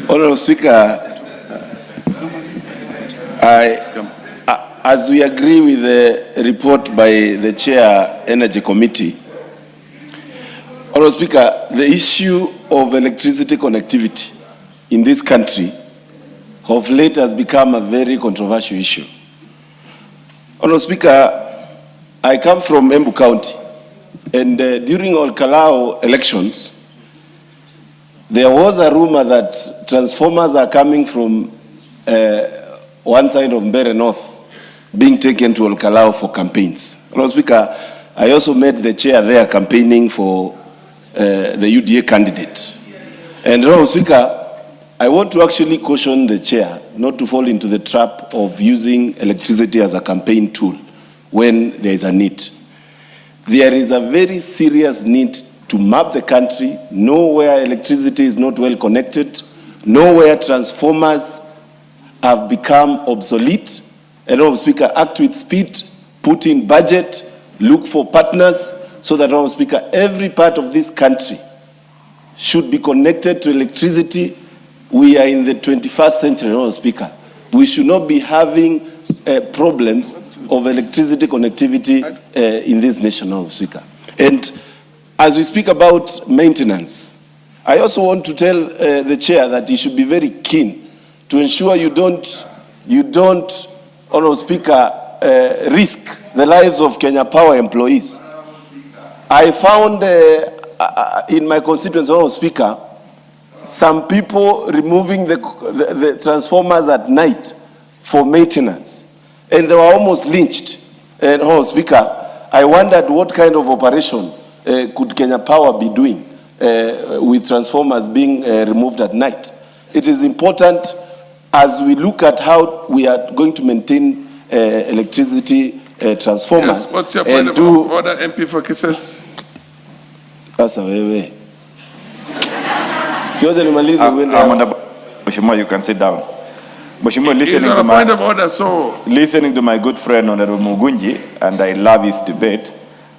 Honorable Speaker, as we agree with the report by the Chair Energy Committee, Honorable Speaker, the issue of electricity connectivity in this country of late has become a very controversial issue. Honorable Speaker, I come from Embu County, and during all Kalou elections, there was a rumor that transformers are coming from one side of Mbeere North being taken to Kalou for campaigns. Honorable Speaker, I also met the chair there campaigning for the UDA candidate. And Honorable Speaker, I want to actually caution the chair not to fall into the trap of using electricity as a campaign tool when there is a need. There is a very serious need to map the country, know where electricity is not well connected, know where transformers have become obsolete, and Honorable Speaker, act with speed, put in budget, look for partners, so that, Honorable Speaker, every part of this country should be connected to electricity. We are in the 21st century, Honorable Speaker. We should not be having problems of electricity connectivity in this nation, Honorable Speaker. And as we speak about maintenance, I also want to tell the chair that he should be very keen to ensure you don't, Honorable Speaker, risk the lives of Kenya Power employees. I found in my constituency, Honorable Speaker, some people removing the transformers at night for maintenance, and they were almost lynched. And Honorable Speaker, I wondered what kind of operation could Kenya Power be doing with transformers being removed at night. It is important as we look at how we are going to maintain electricity transformers. Yes, what's your point of order, MP for Kisses? Sasa wewe. Mheshimiwa, you can sit down. Mheshimiwa, listening to my good friend Honorable Mugunji, and I love his debate,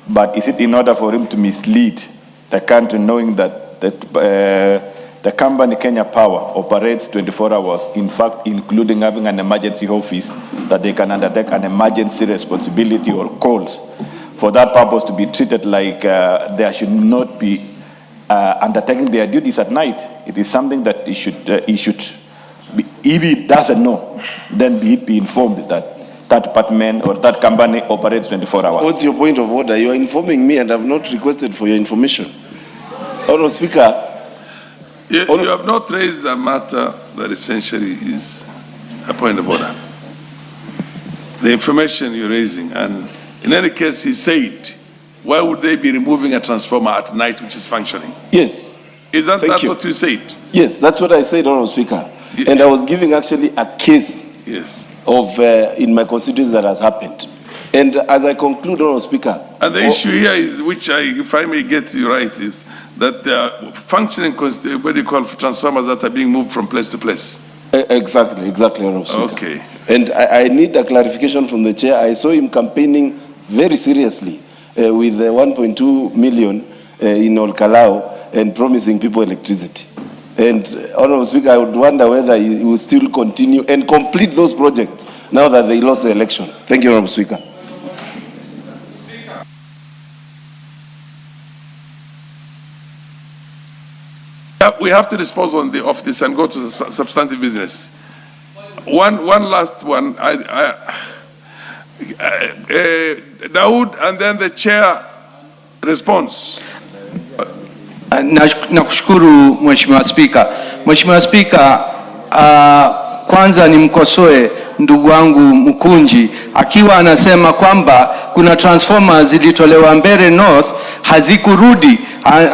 but is it in order for him to mislead the country, knowing that the company Kenya Power operates 24 hours, in fact, including having an emergency office that they can undertake an emergency responsibility or calls for that purpose to be treated like there should not be undertaking their duties at night? It is something that he should be, if he doesn't know, then be informed that that department or that company operates 24 hours. What's your point of order? You are informing me and I have not requested for your information. Honorable Speaker. You have not raised a matter that essentially is a point of order. The information you're raising, and in any case, he said, why would they be removing a transformer at night which is functioning? Yes. Isn't that what you said? Yes, that's what I said, Honorable Speaker. Yeah. And I was giving actually a case of in my constituency that has happened. And as I conclude, Honorable Speaker. And the issue here is, which if I may get you right, is that there are functioning, what do you call, transformers that are being moved from place to place. Exactly, Honorable Speaker. Okay. And I need a clarification from the chair. I saw him campaigning very seriously with 1.2 million in Kalou and promising people electricity. And Honorable Speaker, I would wonder whether he will still continue and complete those projects now that they lost the election. Thank you, Honorable Speaker. We have to dispose of this and go to substantive business. One last one. Daud, and then the chair response. Nakushukuru Mheshimiwa Spika. Mheshimiwa Spika, kwanza nimkosoe ndugu wangu Mkunji akiwa anasema kwamba kuna transformers zilitolewa Mbeere North hazikurudi.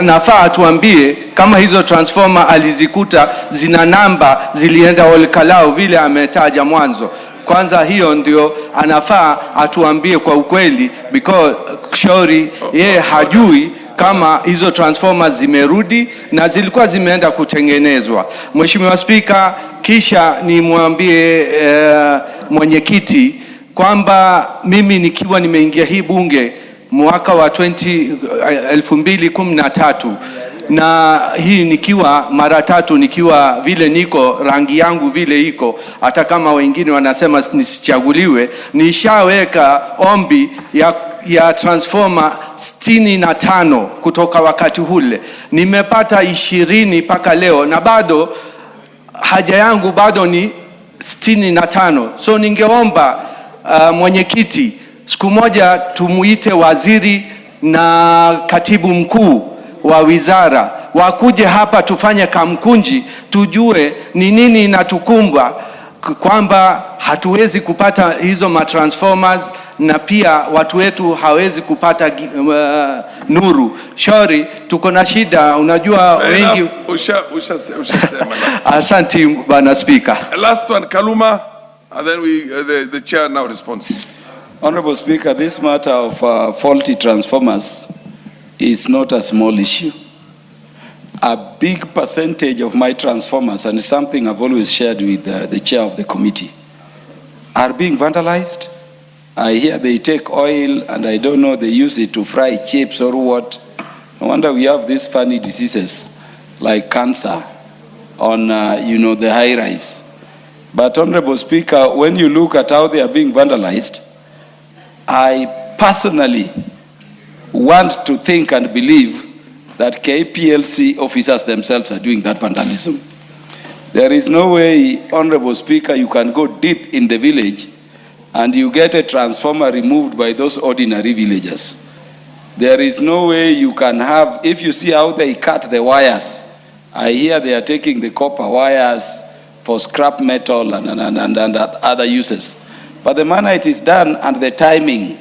Nafaa tuambie kama hizo transformer alizikuta zina namba zilienda Kalou vile ametaja mwanzo. Kwanza hiyo ndio anafaa atuambie kwa ukweli, because shauri yeye hajui kama hizo transformers zimerudi na zilikuwa zimeenda kutengenezwa. Mheshimiwa Spika, kisha nimwambie mwenyekiti kwamba mimi nikiwa nimeingia hii bunge mwaka wa 2013 na hii nikiwa mara tatu, nikiwa vile niko rangi yangu vile iko, hata kama wengine wanasema nisichaguliwe, nishaweka ombi ya transformer 65 kutoka wakati ule. Nimepata 20 mpaka leo na bado haja yangu bado ni 65. So ningeomba mwenyekiti, siku moja tumuite waziri na katibu mkuu wa wizara wakuje hapa tufanye kamkunji, tujue ni nini inatukumba kwamba hatuwezi kupata hizo matransformers na pia watu wetu hawezi kupata nuru. Shauri tuko na shida, unajua wengi. Asante bwana Speaker. Last one, Kaluma, and then the chair now responds. Honorable Speaker, this matter of faulty transformers is not a small issue. A big percentage of my transformers, and it's something I've always shared with the chair of the committee, are being vandalized. I hear they take oil, and I don't know, they use it to fry chips or what. No wonder we have these funny diseases like cancer on, the high rise. But Honorable Speaker, when you look at how they are being vandalized, I personally want to think and believe that KPLC officers themselves are doing that vandalism. There is no way, Honorable Speaker, you can go deep in the village and you get a transformer removed by those ordinary villagers. There is no way you can have, if you see how they cut the wires, I hear they are taking the copper wires for scrap metal and other uses. But the manner it is done and the timing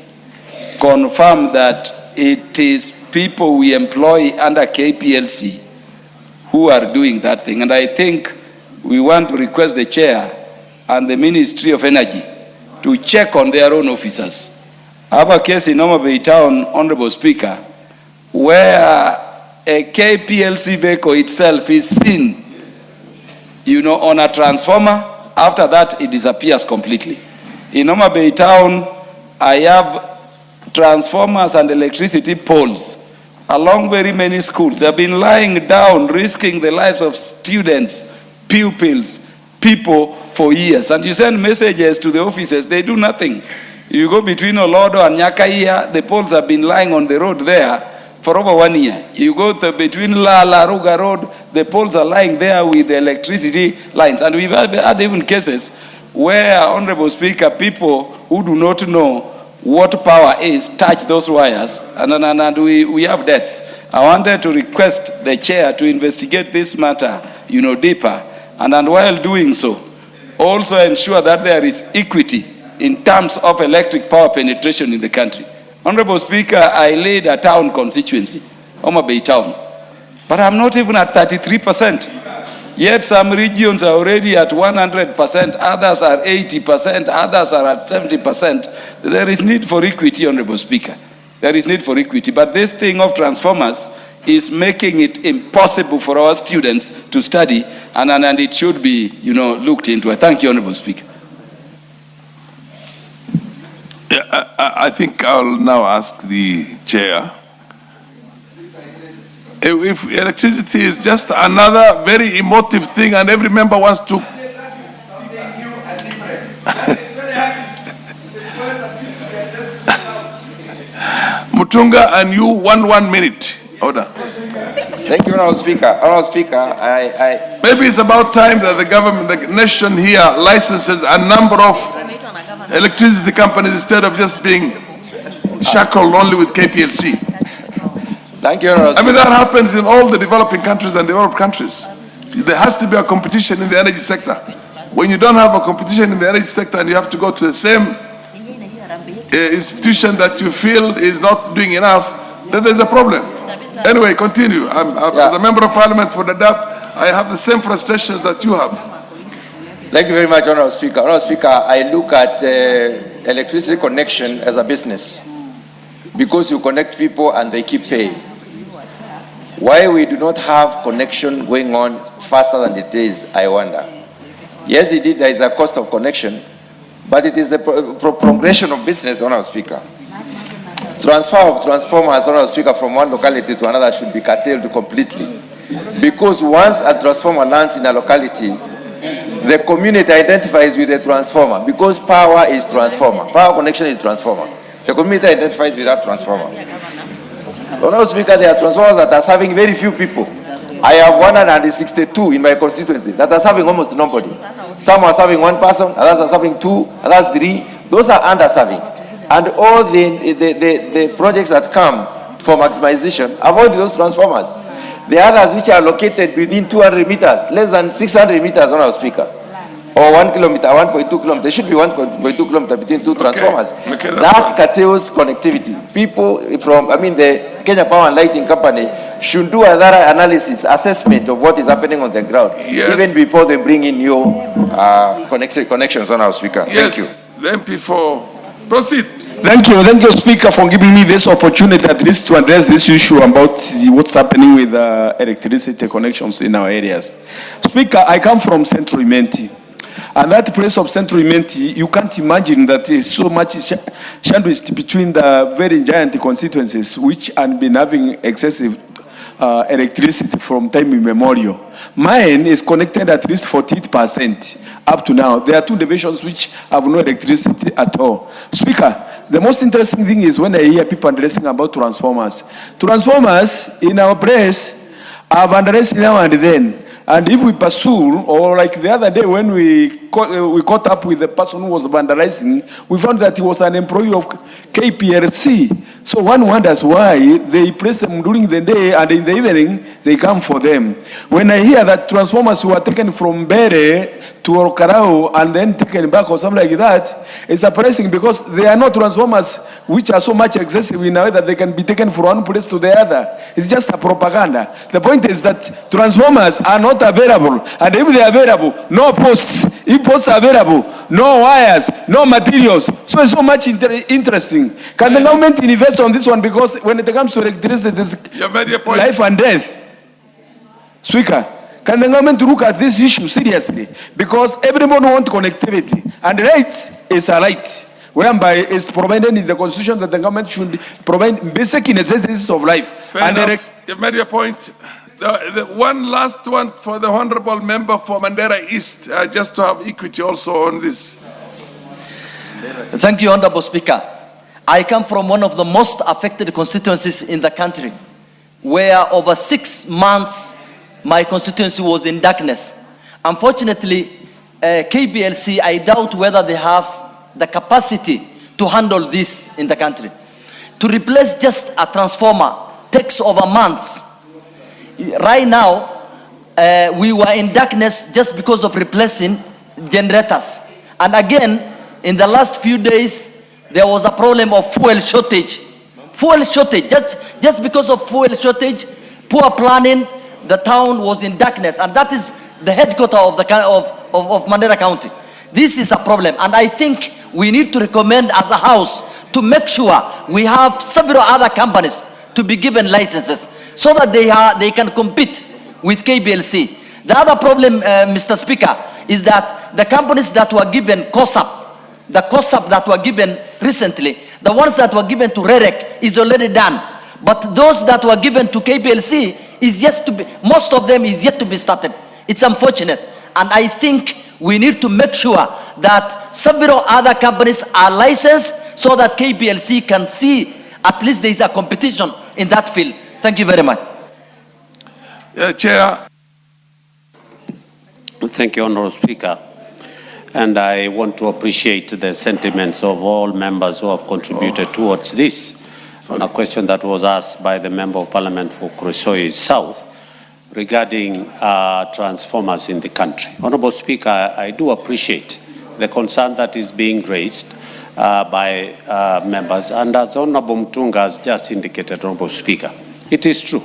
confirm that it is people we employ under KPLC who are doing that thing. And I think we want to request the chair and the Ministry of Energy to check on their own officers. I have a case in Homa Bay Town, Honorable Speaker, where a KPLC vehicle itself is seen, on a transformer. After that, it disappears completely. In Homa Bay Town, I have transformers and electricity poles along very many schools. They have been lying down, risking the lives of students, pupils, people for years. And you send messages to the offices, they do nothing. You go between Olodo and Nyakaia, the poles have been lying on the road there for over 1 year. You go between Laruga Road, the poles are lying there with the electricity lines. And we've had even cases where, Honorable Speaker, people who do not know what power is touch those wires, and we have deaths. I wanted to request the chair to investigate this matter, deeper, and while doing so, also ensure that there is equity in terms of electric power penetration in the country. Honorable Speaker, I lead a town constituency, Homa Bay Town, but I'm not even at 33%. Yet some regions are already at 100%, others are 80%, others are at 70%. There is need for equity, Honorable Speaker. There is need for equity. But this thing of transformers is making it impossible for our students to study, and it should be, looked into. I thank you, Honorable Speaker. Yeah, I think I'll now ask the chair. If electricity is just another very emotive thing and every member wants to... Mutunga, and you, one minute. Order. Thank you, Honorable Speaker. Honorable Speaker, Maybe it's about time that the government, the nation here, licenses a number of electricity companies instead of just being shackled only with KPLC. Thank you, Honorable Speaker. I mean, that happens in all the developing countries and developed countries. There has to be a competition in the energy sector. When you don't have a competition in the energy sector and you have to go to the same institution that you feel is not doing enough, then there's a problem. Anyway, continue. As a member of parliament for the DAP, I have the same frustrations that you have. Thank you very much, Honorable Speaker. Honorable Speaker, I look at electricity connection as a business because you connect people and they keep paying. Why we do not have connection going on faster than it is, I wonder. Yes, indeed, there is a cost of connection, but it is a progression of business, Honorable Speaker. transfer of transformers, Honorable Speaker, from one locality to another should be curtailed completely. Because once a transformer lands in a locality, the community identifies with the transformer, because power is transformer. Power connection is transformer. The community identifies with that transformer. Honorable Speaker, there are transformers that are serving very few people. I have 162 in my constituency that are serving almost nobody. Some are serving one person, others are serving two, others three. Those are under-serving. And all the projects that come for maximization avoid those transformers. The others which are located within 200 meters, less than 600 meters, Honorable Speaker, or 1 kilometer, 1.2 kilometers, there should be 1.2 kilometers between two transformers. That curtails connectivity. People from, the Kenya Power and Lighting Company should do a thorough analysis, assessment of what is happening on the ground, even before they bring in your connections, Honorable Speaker. Yes. Thank you. Then before, proceed. Thank you, Speaker, for giving me this opportunity at least to address this issue about what's happening with electricity connections in our areas. Speaker, I come from Central Imenti, and that place of Central Imenti, you can't imagine that there is so much sandwiched between the very giant constituencies which have been having excessive electricity from time immemorial. Mine is connected at least 48% up to now. There are two divisions which have no electricity at all. Speaker, the most interesting thing is when I hear people addressing about transformers. Transformers in our place are vandalized now and then. And if we pursue, or like the other day when we caught up with the person who was vandalizing, we found that he was an employee of KPLC. So one wonders why they place them during the day and in the evening they come for them. When I hear that transformers were taken from Bere to Orkarao and then taken back or something like that, it's surprising because they are not transformers which are so much excessive in a way that they can be taken from one place to the other. It's just a propaganda. The point is that transformers are not available, and if they are available, no posts. If posts are available, no wires, no materials. So it's so much interesting. Can the government invest on this one? Because when it comes to electricity, it's life and death. Speaker, can the government look at this issue seriously? Because everyone wants connectivity, and right is a right, whereby it's provided in the constitution that the government should provide basic necessities of life. Fair enough. You've made your point. The one last one for the honorable member for Mandera East, just to have equity also on this. Thank you, Honorable Speaker. I come from one of the most affected constituencies in the country, where over 6 months my constituency was in darkness. Unfortunately, KPLC, I doubt whether they have the capacity to handle this in the country. To replace just a transformer takes over months. Right now, we were in darkness just because of replacing generators. And again, in the last few days, there was a problem of fuel shortage. Fuel shortage, just because of fuel shortage, poor planning, the town was in darkness. And that is the headquarters of Mandera County. This is a problem. And I think we need to recommend as a house to make sure we have several other companies to be given licenses, so that they can compete with KPLC. The other problem, Mr. Speaker, is that the companies that were given the COSAP that were given recently, the ones that were given to REREC is already done. But those that were given to KPLC is yet to be, most of them is yet to be started. It's unfortunate. And I think we need to make sure that several other companies are licensed so that KPLC can see at least there is a competition in that field. Thank you very much. Chair. Thank you, Honourable Speaker. And I want to appreciate the sentiments of all members who have contributed towards this. On a question that was asked by the Member of Parliament for Kuresoi South regarding transformers in the country. Honourable Speaker, I do appreciate the concern that is being raised by members. And as Honourable Mutunga has just indicated, Honourable Speaker, it is true.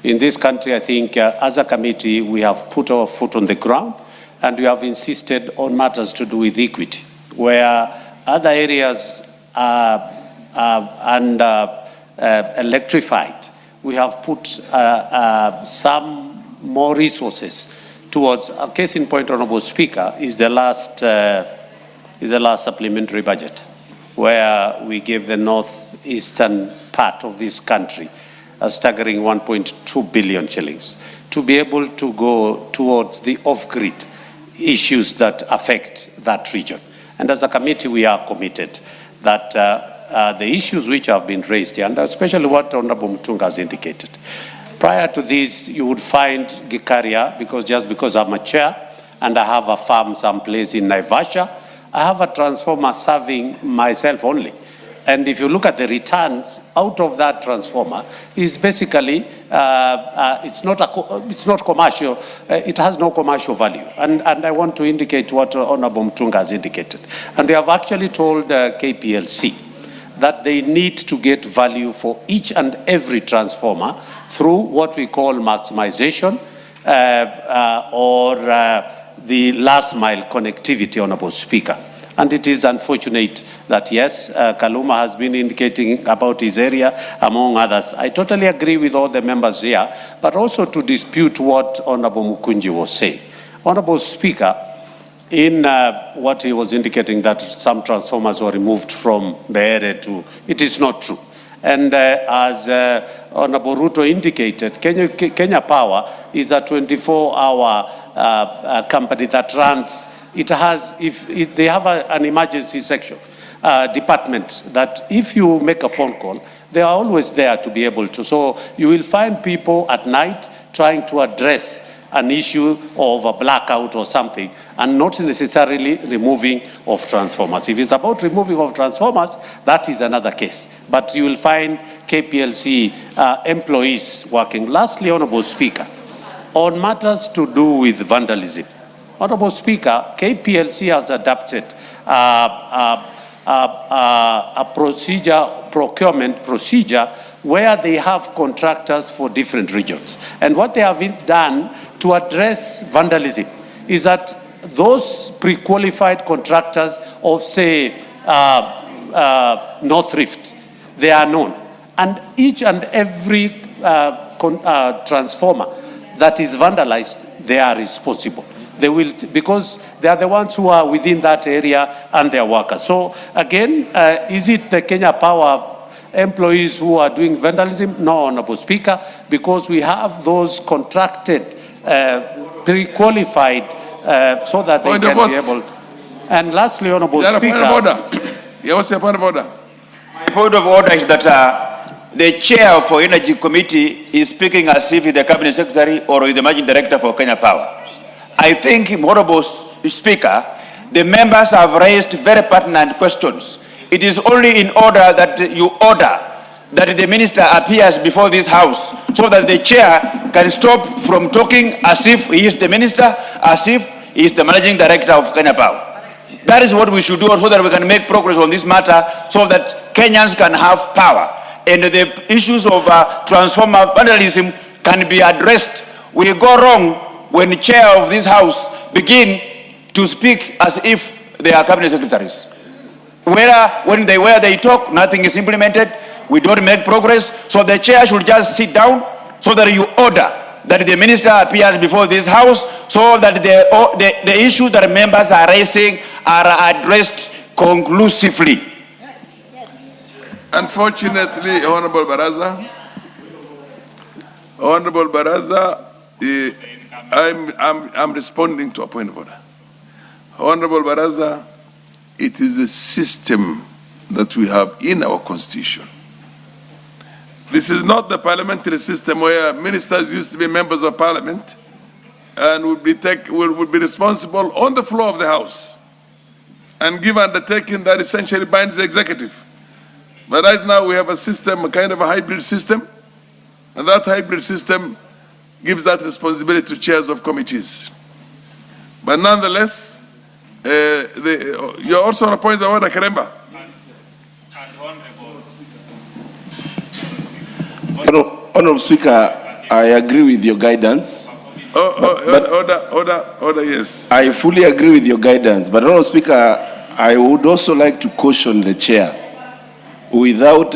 In this country, I think as a committee, we have put our foot on the ground and we have insisted on matters to do with equity, where other areas are electrified. We have put some more resources towards, a case in point, Honourable Speaker, is the last supplementary budget. where we gave the northeastern part of this country a staggering 1.2 billion shillings to be able to go towards the off-grid issues that affect that region. And as a committee, we are committed that the issues which have been raised here, and especially what Honorable Mutunga has indicated. Prior to this, you would find Gikaria, because I'm a chair and I have a farm someplace in Naivasha, I have a transformer serving myself only. And if you look at the returns out of that transformer, is basically it's not commercial. It has no commercial value. And I want to indicate what Honorable Mutunga has indicated. And we have actually told KPLC that they need to get value for each and every transformer through what we call maximization or the last mile connectivity, Honorable Speaker. And it is unfortunate that, yes, Kaluma has been indicating about his area, among others. I totally agree with all the members here, but also to dispute what Honorable Mukunji was saying. Honorable Speaker, in what he was indicating that some transformers were removed from the area to, it is not true. And as Honorable Ruto indicated, Kenya Power is a 24-hour company that runs. It has, they have an emergency section, department that if you make a phone call, they are always there to be able to. So you will find people at night trying to address an issue of a blackout or something, and not necessarily removing of transformers. If it's about removing of transformers, that is another case. But you will find KPLC employees working. Lastly, Honorable Speaker, on matters to do with vandalism, Honorable Speaker, KPLC has adopted a procurement procedure where they have contractors for different regions. And what they have done to address vandalism is that those pre-qualified contractors of, say, North Rift, they are known. And each and every transformer that is vandalized, they are responsible. They will, because they are the ones who are within that area and their workers. So again, is it the Kenya Power employees who are doing vandalism? No, Honorable Speaker, because we have those contracted, pre-qualified, so that they can be able. And lastly, Honorable Speaker. Point of order. Yeah, what's your point of order? My point of order is that the chair for Energy Committee is speaking as if he's the Cabinet Secretary or the Managing Director for Kenya Power. I think, Honorable Speaker, the members have raised very pertinent questions. It is only in order that you order that the minister appears before this house so that the chair can stop from talking as if he is the minister, as if he is the managing director of Kenya Power. That is what we should do so that we can make progress on this matter so that Kenyans can have power. And the issues of transformer vandalism can be addressed. We go wrong when the chair of this house begin to speak as if they are cabinet secretaries. When they talk, nothing is implemented. We don't make progress. So the chair should just sit down so that you order that the minister appears before this house so that the issues that members are raising are addressed conclusively. Unfortunately, Honorable Baraza, I'm responding to a point of order. Honorable Baraza, it is a system that we have in our constitution. This is not the parliamentary system where ministers used to be members of parliament and would be responsible on the floor of the house and give undertaking that essentially binds the executive. But right now we have a system, a kind of a hybrid system, and that hybrid system gives that responsibility to chairs of committees. But nonetheless, you're also on a point of order, Karemba. Honorable Speaker, I agree with your guidance. Order, yes. I fully agree with your guidance, but Honorable Speaker, I would also like to caution the chair, without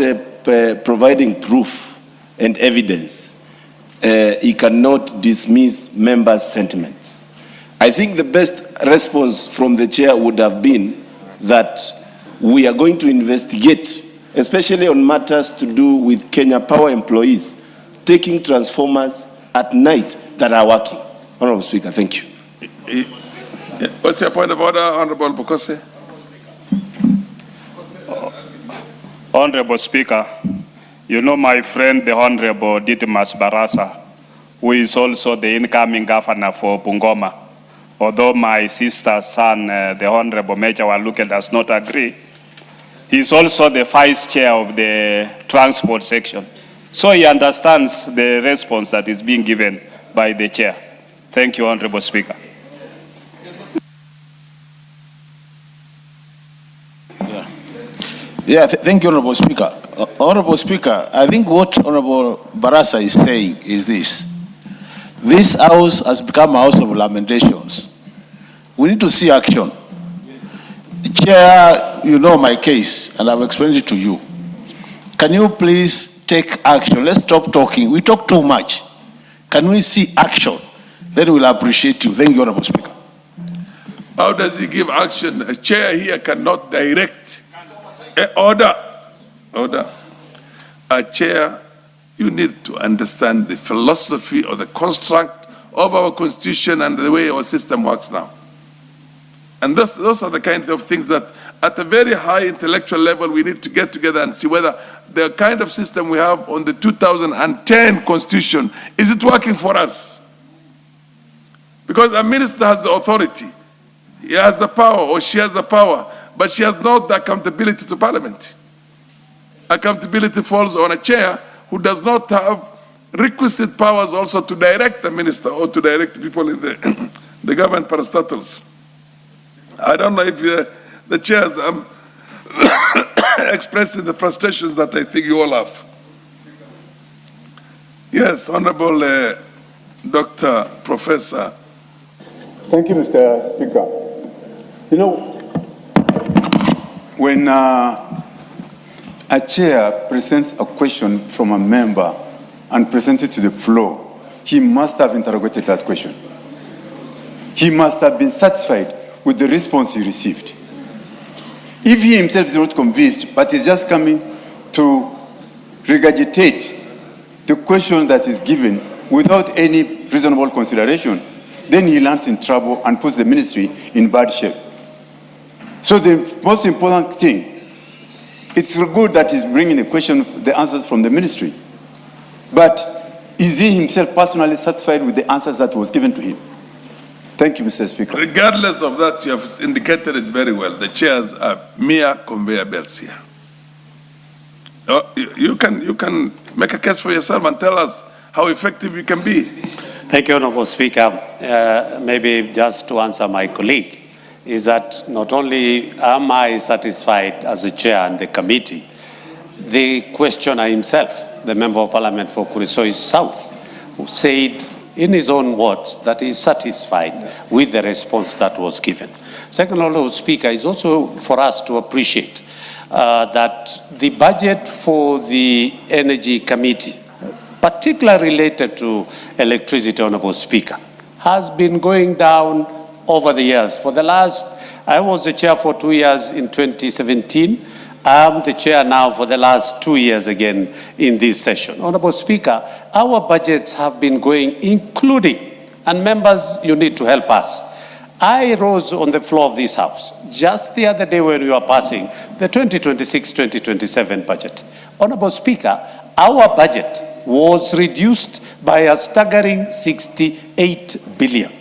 providing proof and evidence, he cannot dismiss members' sentiments. I think the best response from the chair would have been that we are going to investigate, especially on matters to do with Kenya Power employees taking transformers at night that are working. Honorable Speaker, thank you. What's your point of order, Honorable Bukose? Honorable Speaker, you know my friend, the Honorable Didmus Barasa, who is also the incoming governor for Bungoma. Although my sister's son, the Honorable Major Waluke, does not agree, he is also the vice chair of the transport section. So he understands the response that is being given by the chair. Thank you, Honorable Speaker. Thank you, Honorable Speaker. Honorable Speaker, I think what Honorable Barasa is saying is this. This house has become a house of lamentations. We need to see action. Chair, you know my case, and I've explained it to you. Can you please take action? Let's stop talking. We talk too much. Can we see action? Then we'll appreciate you. Thank you, Honorable Speaker. How does he give action? A chair here cannot direct. Order. A chair, you need to understand the philosophy or the construct of our constitution and the way our system works now. And those are the kinds of things that at a very high intellectual level we need to get together and see whether the kind of system we have on the 2010 constitution, is it working for us? Because a minister has the authority. He has the power or she has the power, but she has not the accountability to Parliament. Accountability falls on a chair who does not have requisite powers also to direct the minister or to direct people in the government parastatals. I don't know if the chairs expressing the frustrations that I think you all have. Yes, Honorable Dr. Professor. Thank you, Mr. Speaker. You know, when a chair presents a question from a member and presents it to the floor, he must have interrogated that question. He must have been satisfied with the response he received. If he himself is not convinced, but is just coming to regurgitate the question that is given without any reasonable consideration, then he lands in trouble and puts the ministry in bad shape. So the most important thing, it's good that he's bringing the answers from the ministry. But is he himself personally satisfied with the answers that was given to him? Thank you, Mr. Speaker. Regardless of that, you have indicated it very well. The chairs are mere conveyor belts here. You can make a case for yourself and tell us how effective you can be. Thank you, Honorable Speaker. Maybe just to answer my colleague, is that not only am I satisfied as a chair and the committee, the questioner himself, the Member of Parliament for Kurisoi South, who said in his own words that he is satisfied with the response that was given. Second, Honorable Speaker, is also for us to appreciate that the budget for the Energy Committee, particularly related to electricity, Honorable Speaker, has been going down over the years. For the last, I was the chair for 2 years in 2017. I'm the chair now for the last 2 years again in this session. Honorable Speaker, our budgets have been going, including, and members, you need to help us. I rose on the floor of this House just the other day when we were passing the 2026-2027 budget. Honorable Speaker, our budget was reduced by a staggering 68 billion.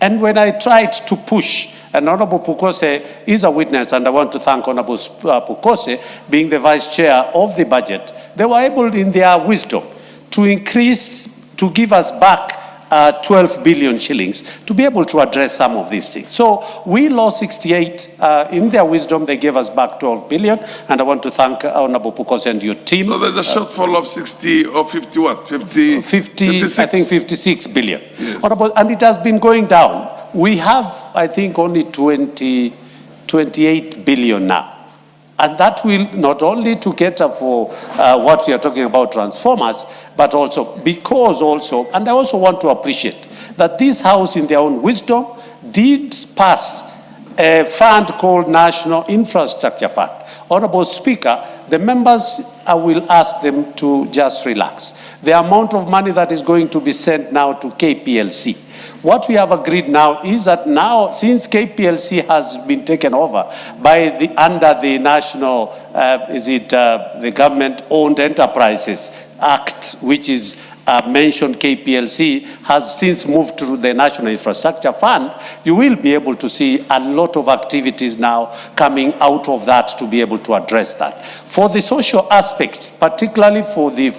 And when I tried to push, and Honorable Pukose is a witness, and I want to thank Honorable Pukose, being the vice chair of the budget, they were able in their wisdom to increase, to give us back 12 billion shillings to be able to address some of these things. So we lost 68. In their wisdom, they gave us back 12 billion. And I want to thank Honorable Pukose and your team. So there's a shortfall of 60 or 50 what? 50, 56? I think 56 billion. Yes. Honorable, and it has been going down. We have, I think, only 28 billion now. And that will not only to cater for what we are talking about, transformers, but also because also, and I also want to appreciate that this House in their own wisdom did pass a fund called National Infrastructure Fund. Honorable Speaker, the members, I will ask them to just relax. The amount of money that is going to be sent now to KPLC, what we have agreed now is that now, since KPLC has been taken over by under the National, the Government-Owned Enterprises Act, which is mentioned KPLC, has since moved to the National Infrastructure Fund, you will be able to see a lot of activities now coming out of that to be able to address that. For the social aspect, particularly for the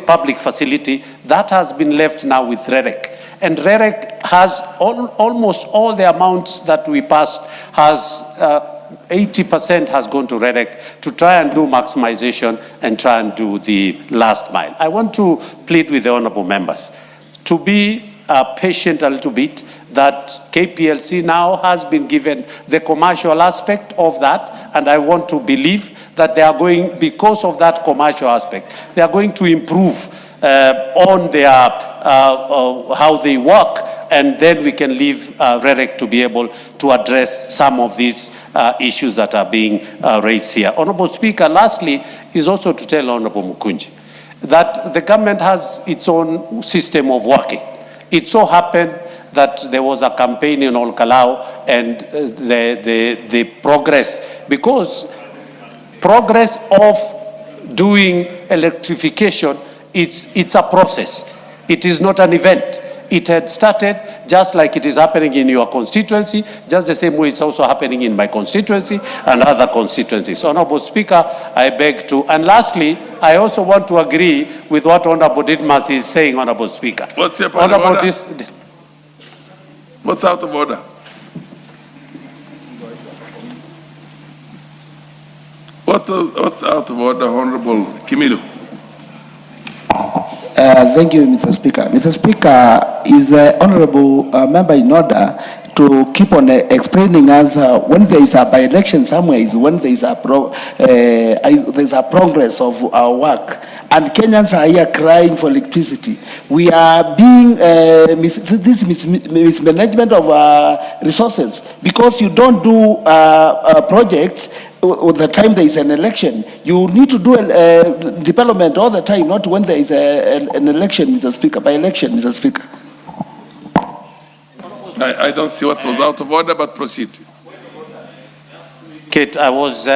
public facility, that has been left now with REREC. And REREC has almost all the amounts that we passed has 80% has gone to REREC to try and do maximization and try and do the last mile. I want to plead with the honorable members to be patient a little bit, that KPLC now has been given the commercial aspect of that, and I want to believe that they are going, because of that commercial aspect, they are going to improve on their how they work, and then we can leave REREC to be able to address some of these issues that are being raised here. Honorable Speaker, lastly, is also to tell Honorable Mukunji that the government has its own system of working. It so happened that there was a campaign in Kalou, and the progress, because progress of doing electrification, it's a process. It is not an event. It had started just like it is happening in your constituency, just the same way it's also happening in my constituency and other constituencies. Honorable Speaker, I beg to, and lastly, I also want to agree with what Honorable Didmas is saying, Honorable Speaker. What's your point of order? What's out of order? What's out of order, Honorable Kimilu? Thank you, Mr. Speaker. Mr. Speaker, is the honorable member in order to keep on explaining us when there is a by-election somewhere is when there is a progress of our work, and Kenyans are here crying for electricity. We are being mismanagement of resources, because you don't do projects at the time there is an election. You need to do development all the time, not when there is an election, Mr. Speaker, by election, Mr. Speaker. I don't see what was out of order, but proceed. Kate, I was,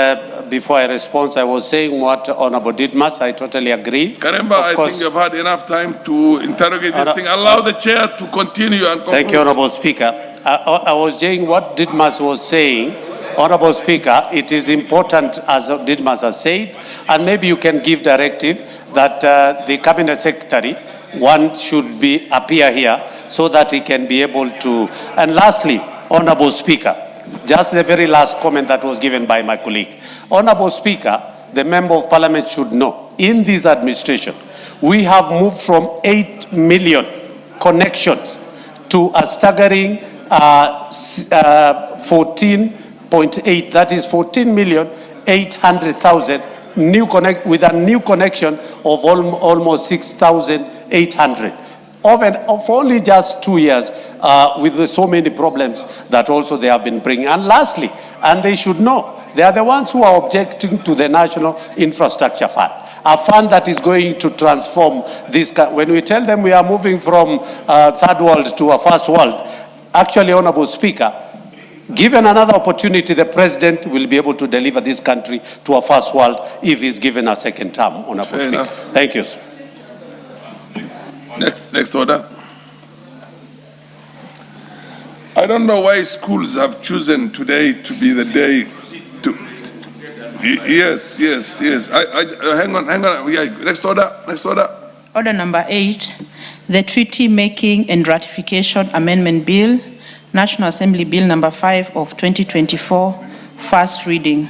before I respond, I was saying what Honorable Didmas, I totally agree. Karemba, I think you've had enough time to interrogate this thing. Allow the chair to continue and conclude. Thank you, Honorable Speaker. I was saying what Didmas was saying. Honorable Speaker, it is important, as Didmas has said, and maybe you can give directive that the Cabinet Secretary, one should appear here so that he can be able to. And lastly, Honorable Speaker, just the very last comment that was given by my colleague. Honorable Speaker, the Member of Parliament should know, in this administration, we have moved from 8 million connections to a staggering 14.8, that is 14,800,000 new connect, with a new connection of almost 6,800. For only just 2 years, with so many problems that also they have been bringing. And lastly, and they should know, they are the ones who are objecting to the National Infrastructure Fund, a fund that is going to transform this. When we tell them we are moving from third world to a first world, actually, Honorable Speaker, given another opportunity, the President will be able to deliver this country to a first world if he's given a second term, Honorable Speaker. Thank you, sir. Next order. I don't know why schools have chosen today to be the day to. Yes. Hang on. Yeah, next order. Order number 8, the Treaty Making and Ratification Amendment Bill, National Assembly Bill number 5 of 2024, first reading.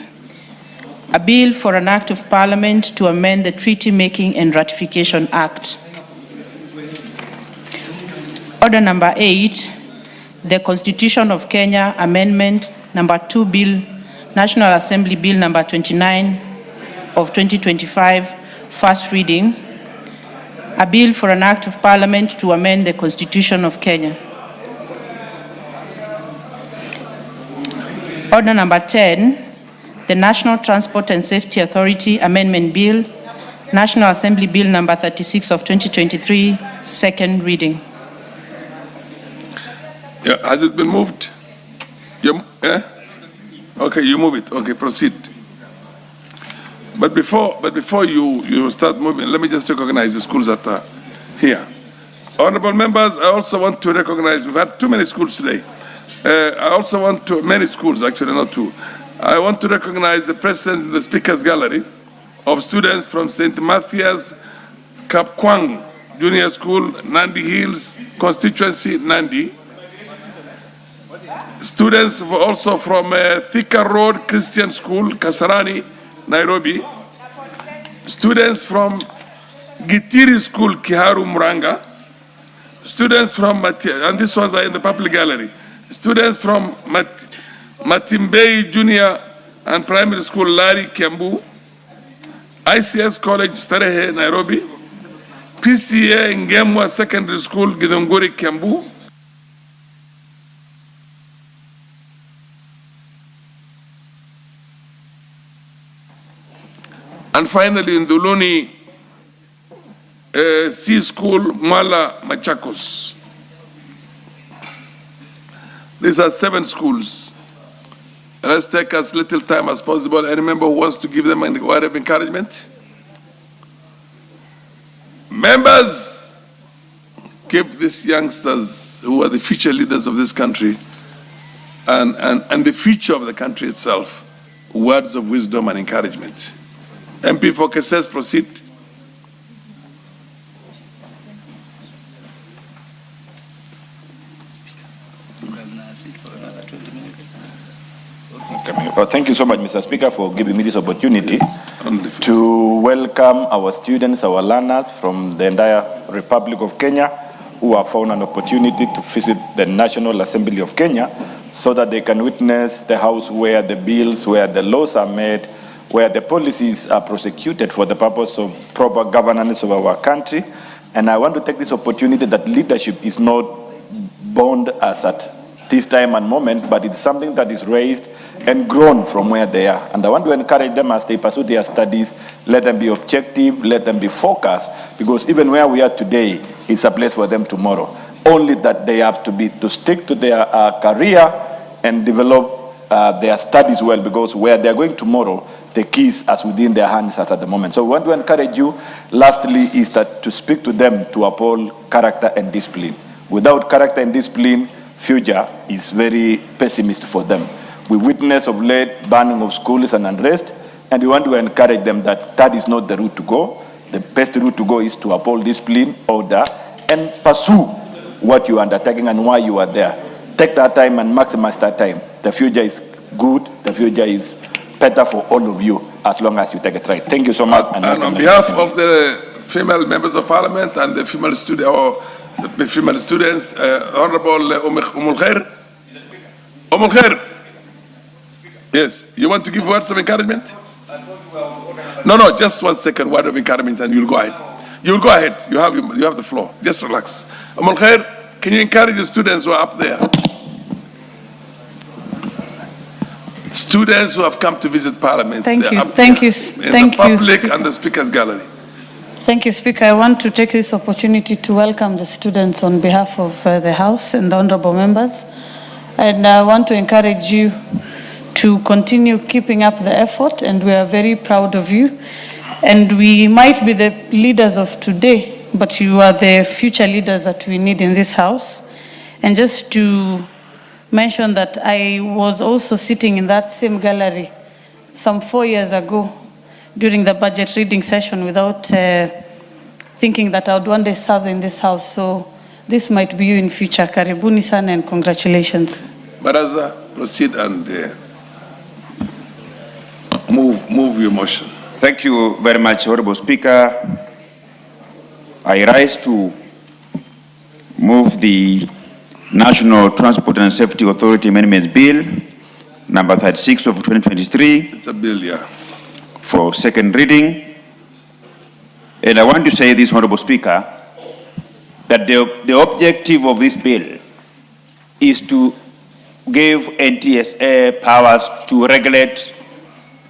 A bill for an act of Parliament to amend the Treaty Making and Ratification Act. Order number 8, the Constitution of Kenya Amendment number 2 Bill, National Assembly Bill number 29 of 2025, first reading. A bill for an act of Parliament to amend the Constitution of Kenya. Order number 10, the National Transport and Safety Authority Amendment Bill, National Assembly Bill number 36 of 2023, second reading. Yeah, has it been moved? Okay, you move it. Okay, proceed. But before you start moving, let me just recognize the schools that are here. Honorable members, I also want to recognize, we've had too many schools today. I also want to, many schools actually, not two. I want to recognize the presence in the Speaker's Gallery of students from St. Matthias Kapkwang Junior School, Nandi Hills constituency, Nandi. Students also from Thika Road Christian School, Kasarani, Nairobi. Students from Gitiri School, Kiharu, Muranga. Students from, and these ones are in the public gallery. Students from Matimbei Junior and Primary School, Lari, Kiambu. ICS College, Starehe, Nairobi. PCA Ngemwa Secondary School, Githunguri, Kiambu. And finally, in Duluni C School, Mala, Machakos. These are 7 schools. Let's take as little time as possible. Any member who wants to give them a word of encouragement? Members, give these youngsters who are the future leaders of this country and the future of the country itself words of wisdom and encouragement. MP for Kesses, proceed. Well, thank you so much, Mr. Speaker, for giving me this opportunity to welcome our students, our learners from the entire Republic of Kenya who have found an opportunity to visit the National Assembly of Kenya so that they can witness the house where the bills, where the laws are made, where the policies are prosecuted for the purpose of proper governance of our country. And I want to take this opportunity that leadership is not born as at this time and moment, but it's something that is raised and grown from where they are. And I want to encourage them as they pursue their studies, let them be objective, let them be focused, because even where we are today is a place for them tomorrow. Only that they have to stick to their career and develop their studies well, because where they're going tomorrow, the keys as within their hands as at the moment. So we want to encourage you, lastly, is that to speak to them to uphold character and discipline. Without character and discipline, future is very pessimistic for them. We witness of late banning of schools and unrest, and we want to encourage them that that is not the route to go. The best route to go is to uphold discipline, order, and pursue what you are undertaking and why you are there. Take that time and maximize that time. The future is good, the future is better for all of you as long as you take it right. Thank you so much. And on behalf of the female members of parliament and the female student or the female students, Honorable Umul Khair. Yes, you want to give words of encouragement? No, just 1 second, word of encouragement, and you'll go ahead. You'll go ahead. You have the floor. Just relax. Umul Khair, can you encourage the students who are up there? Students who have come to visit Parliament. Thank you. In the public and the Speaker's Gallery. Thank you, Speaker. I want to take this opportunity to welcome the students on behalf of the House and the honorable members. And I want to encourage you to continue keeping up the effort, and we are very proud of you. And we might be the leaders of today, but you are the future leaders that we need in this House. And just to mention that I was also sitting in that same gallery some 4 years ago during the budget reading session without thinking that I would one day serve in this House. So this might be you in future. Karibuni sana and congratulations. Baraza, proceed and move your motion. Thank you very much, Honorable Speaker. I rise to move the National Transport and Safety Authority Amendment Bill, number 36 of 2023. It's a bill, yeah. For second reading. And I want to say this, Honorable Speaker, that the objective of this bill is to give NTSA powers to regulate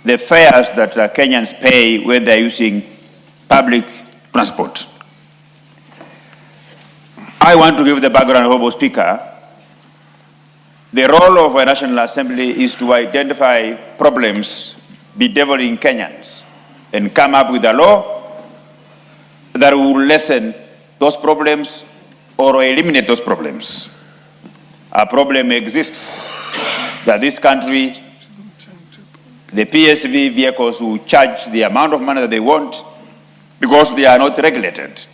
the fares that Kenyans pay when they're using public transport. I want to give the background, Honorable Speaker. The role of a National Assembly is to identify problems bedeviling Kenyans and come up with a law that will lessen those problems or eliminate those problems. A problem exists that this country, the PSV vehicles will charge the amount of money that they want because they are not regulated.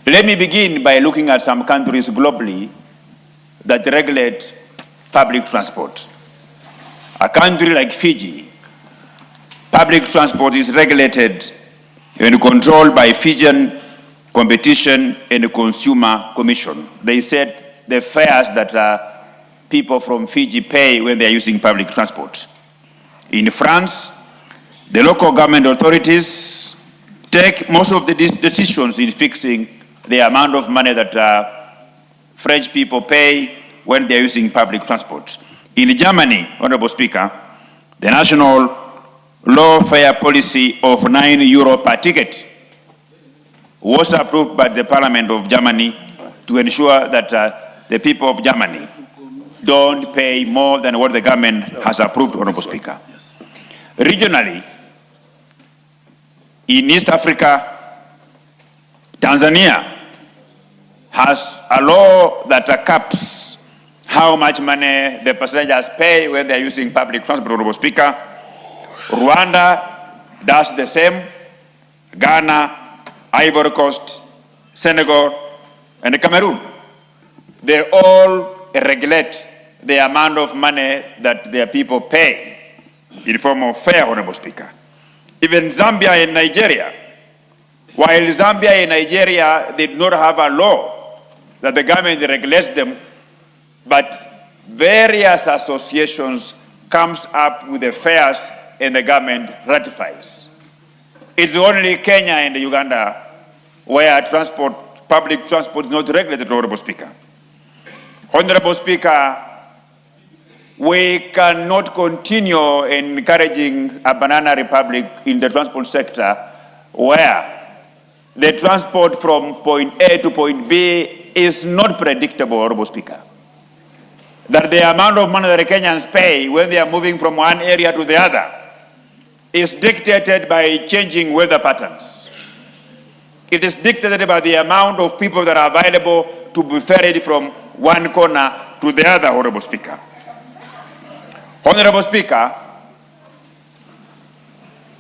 Let me begin by looking at some countries globally that regulate public transport. A country like Fiji, public transport is regulated and controlled by Fijian Competition and Consumer Commission. They set the fares that people from Fiji pay when they are using public transport. In France, the local government authorities take most of the decisions in fixing the amount of money that French people pay when they're using public transport. In Germany, Honorable Speaker, the national low fare policy of €9 per ticket was approved by the Parliament of Germany to ensure that the people of Germany don't pay more than what the government has approved, Honorable Speaker. Regionally, in East Africa, Tanzania has a law that caps how much money the passengers pay when they're using public transport, Honorable Speaker. Rwanda does the same. Ghana, Ivory Coast, Senegal, and Cameroon. They all regulate the amount of money that their people pay in form of fare, Honorable Speaker. Even Zambia and Nigeria, while Zambia and Nigeria did not have a law that the government regulates them, but various associations comes up with the fares and the government ratifies. It's only Kenya and Uganda where public transport is not regulated, Honorable Speaker. Honorable Speaker, we cannot continue encouraging a banana republic in the transport sector where the transport from point A to point B is not predictable, Honorable Speaker. That the amount of money that the Kenyans pay when they are moving from one area to the other is dictated by changing weather patterns. It is dictated by the amount of people that are available to be ferried from one corner to the other, Honorable Speaker. Honorable Speaker,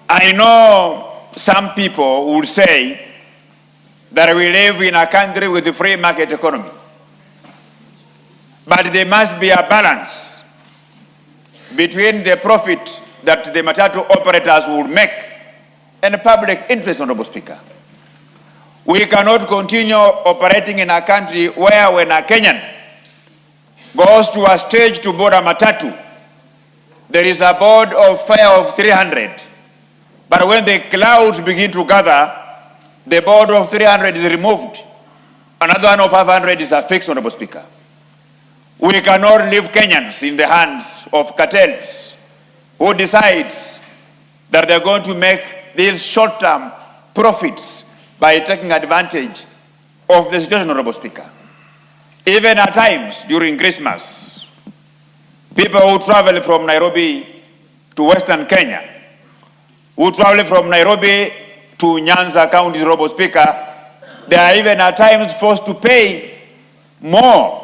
I know some people will say that we live in a country with a free market economy. But there must be a balance between the profit that the matatu operators will make and public interest, Honorable Speaker. We cannot continue operating in a country where when a Kenyan goes to a stage to board a matatu, there is a board of fare of 300. But when the clouds begin to gather, the board of 300 is removed. Another one of 500 is affixed, Honorable Speaker. We cannot leave Kenyans in the hands of cartels who decides that they're going to make these short-term profits by taking advantage of the situation, Honorable Speaker. Even at times during Christmas, people who travel from Nairobi to Western Kenya, who travel from Nairobi to Nyanza County, Honorable Speaker, they are even at times forced to pay more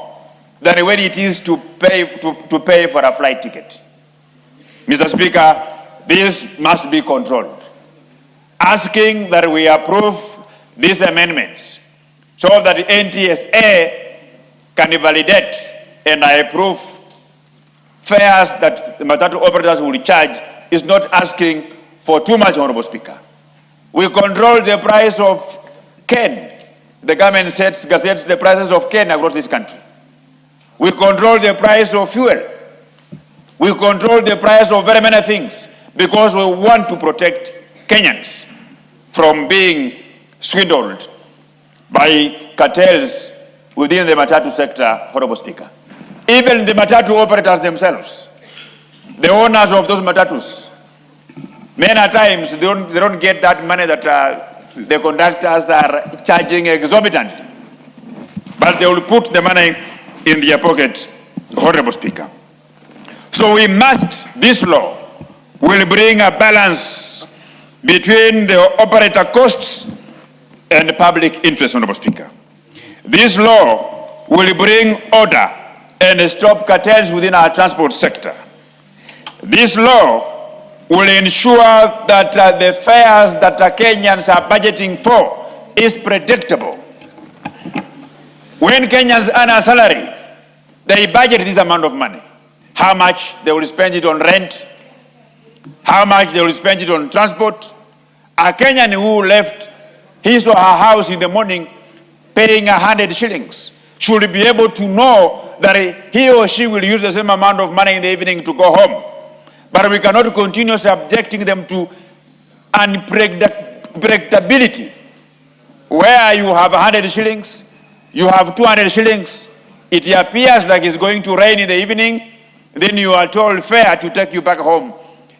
than when it is to pay for a flight ticket. Mr. Speaker, this must be controlled. Asking that we approve these amendments so that the NTSA can validate and approve fares that the matatu operators will charge is not asking for too much, Honorable Speaker. We control the price of cane. The government sets the prices of cane across this country. We control the price of fuel. We control the price of very many things because we want to protect Kenyans from being swindled by cartels within the matatu sector, Honorable Speaker. even the matatu operators themselves, the owners of those matatus, many times they don't get that money that the conductors are charging exorbitantly, but they will put the money in their pocket, Honorable Speaker. So this law will bring a balance between the operator costs and the public interest, Honorable Speaker. This law will bring order and stop cartels within our transport sector. This law will ensure that the fares that Kenyans are budgeting for is predictable. When Kenyans earn a salary, they budget this amount of money. How much they will spend it on rent, how much they will spend it on transport. A Kenyan who left his or her house in the morning paying 100 shillings should be able to know that he or she will use the same amount of money in the evening to go home. But we cannot continue subjecting them to unpredictability, where you have 100 shillings, you have 200 shillings, it appears like it's going to rain in the evening, then you are told fare to take you back home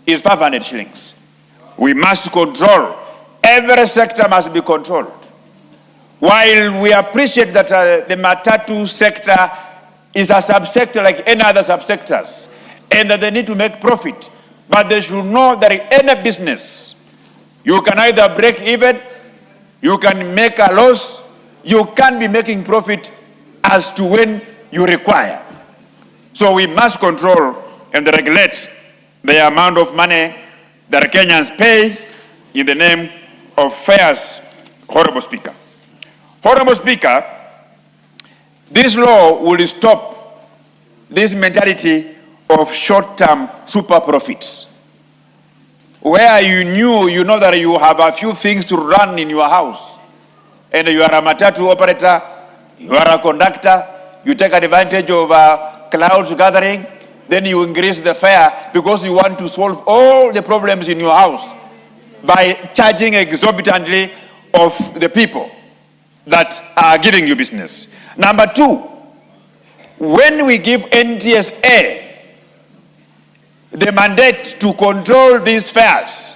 is 500 shillings. We must control. Every sector must be controlled. While we appreciate that the matatu sector is a subsector like any other subsectors, and that they need to make profit, but they should know that in any business, you can either break even, you can make a loss, you can be making profit as to when you require. So we must control and regulate the amount of money that Kenyans pay in the name of fares, Honorable Speaker. Honorable Speaker, this law will stop this mentality of short-term super profits, where you know that you have a few things to run in your house, and you are a matatu operator, you are a conductor, you take advantage of clouds gathering, then you increase the fare because you want to solve all the problems in your house by charging exorbitantly of the people that are giving you business. Number two, when we give NTSA the mandate to control these fares,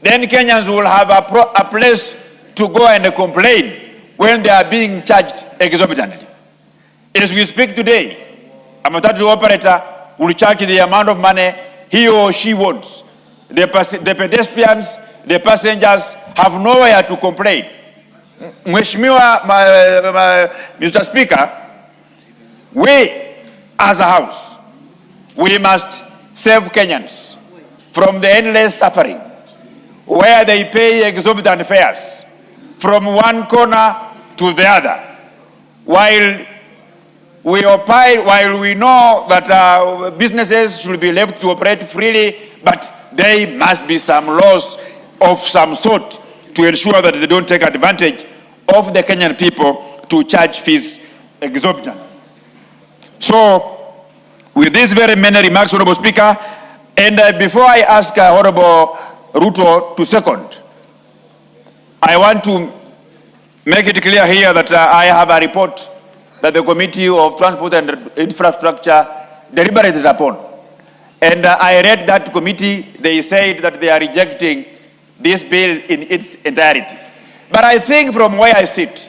then Kenyans will have a place to go and complain when they are being charged exorbitantly. As we speak today, a matatu operator will charge the amount of money he or she wants. The pedestrians, the passengers have nowhere to complain. Mheshimiwa, Mr. Speaker, we as a house, we must save Kenyans from the endless suffering where they pay exorbitant fares from one corner to the other, while we know that businesses should be left to operate freely, but there must be some laws of some sort to ensure that they don't take advantage of the Kenyan people to charge fees exorbitant. So, with these very many remarks, Honorable Speaker, and before I ask Honorable Ruto to second, I want to make it clear here that I have a report that the Committee of Transport and Infrastructure deliberated upon. And I read that committee, they said that they are rejecting this bill in its entirety. But I think from where I sit,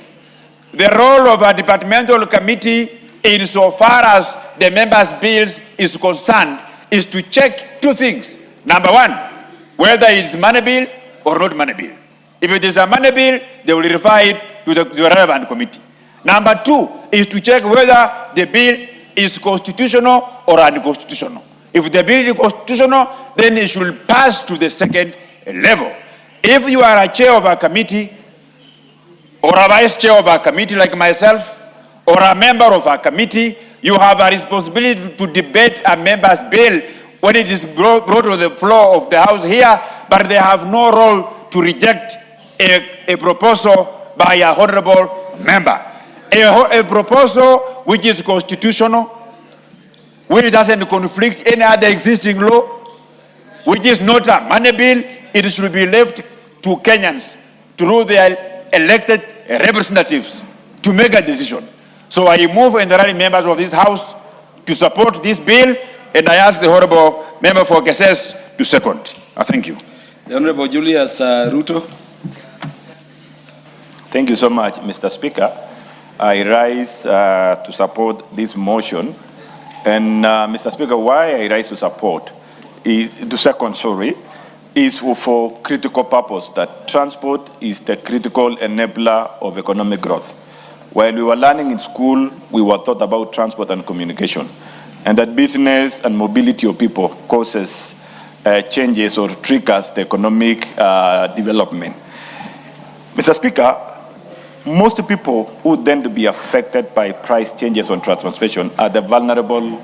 the role of a departmental committee insofar as the members' bills is concerned is to check two things. Number one, whether it's money bill or not money bill. If it is a money bill, they will refer it to the relevant committee. Number two is to check whether the bill is constitutional or unconstitutional. If the bill is constitutional, then it should pass to the second level. If you are a chair of a committee or a vice chair of a committee like myself, or a member of a committee, you have a responsibility to debate a member's bill when it is brought to the floor of the House here, but they have no role to reject a proposal by a honorable member. A proposal which is constitutional, which doesn't conflict any other existing law, which is not a money bill, it should be left to Kenyans through their elected representatives to make a decision. So I move and the rally members of this House to support this bill, and I ask the Honorable Member for Gases to second. Thank you. The Honorable Julius Ruto. Thank you so much, Mr. Speaker. I rise to support this motion. And Mr. Speaker, why I rise to support, is for critical purpose, that transport is the critical enabler of economic growth. While we were learning in school, we were taught about transport and communication, and that business and mobility of people causes changes or triggers the economic development. Mr. Speaker, most people who tend to be affected by price changes on transportation are the vulnerable